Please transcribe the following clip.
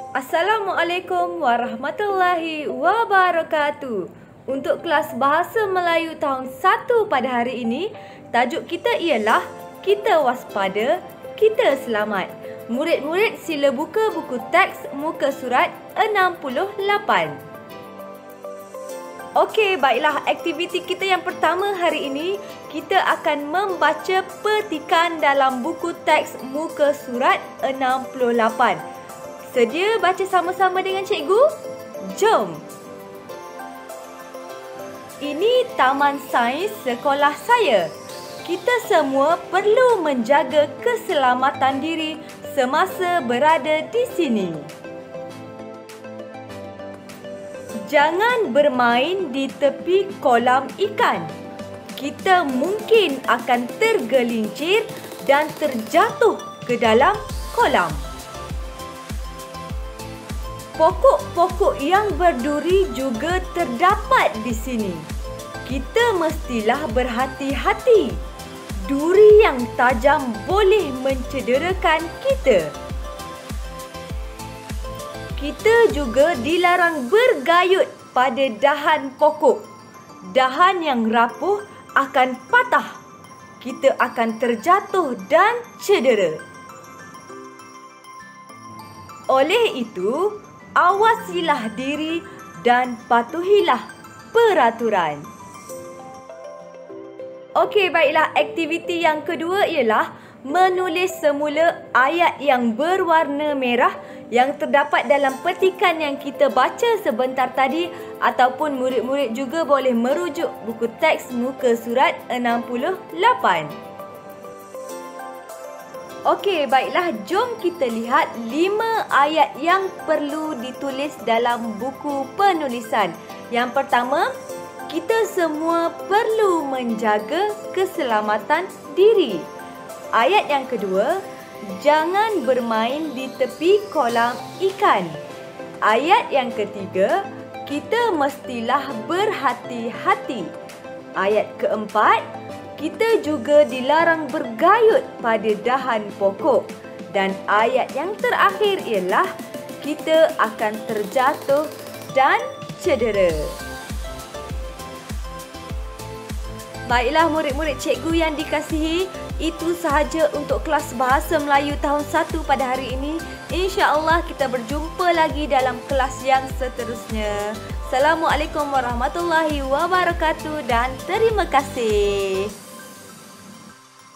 Assalamualaikum warahmatullahi wabarakatuh. Untuk kelas Bahasa Melayu tahun 1 pada hari ini, tajuk kita ialah Kita Waspada, Kita Selamat. Murid-murid sila buka buku teks muka surat 68. Okey, baiklah, aktiviti kita yang pertama hari ini, kita akan membaca petikan dalam buku teks muka surat 68. Sedia baca sama-sama dengan cikgu? Jom! Ini Taman Sains sekolah saya. Kita semua perlu menjaga keselamatan diri semasa berada di sini. Jangan bermain di tepi kolam ikan. Kita mungkin akan tergelincir dan terjatuh ke dalam kolam. Pokok-pokok yang berduri juga terdapat di sini. Kita mestilah berhati-hati. Duri yang tajam boleh mencederakan kita. Kita juga dilarang bergayut pada dahan pokok. Dahan yang rapuh akan patah. Kita akan terjatuh dan cedera. Oleh itu, awasilah diri dan patuhilah peraturan. Okey, baiklah, aktiviti yang kedua ialah menulis semula ayat yang berwarna merah yang terdapat dalam petikan yang kita baca sebentar tadi, ataupun murid-murid juga boleh merujuk buku teks muka surat 68. Okey, baiklah, jom kita lihat 5 ayat yang perlu ditulis dalam buku penulisan. Yang pertama, kita semua perlu menjaga keselamatan diri. Ayat yang kedua, jangan bermain di tepi kolam ikan. Ayat yang ketiga, kita mestilah berhati-hati. Ayat keempat, kita juga dilarang bergayut pada dahan pokok. Dan ayat yang terakhir ialah kita akan terjatuh dan cedera. Baiklah murid-murid cikgu yang dikasihi, itu sahaja untuk kelas Bahasa Melayu tahun 1 pada hari ini. InsyaAllah kita berjumpa lagi dalam kelas yang seterusnya. Assalamualaikum warahmatullahi wabarakatuh dan terima kasih.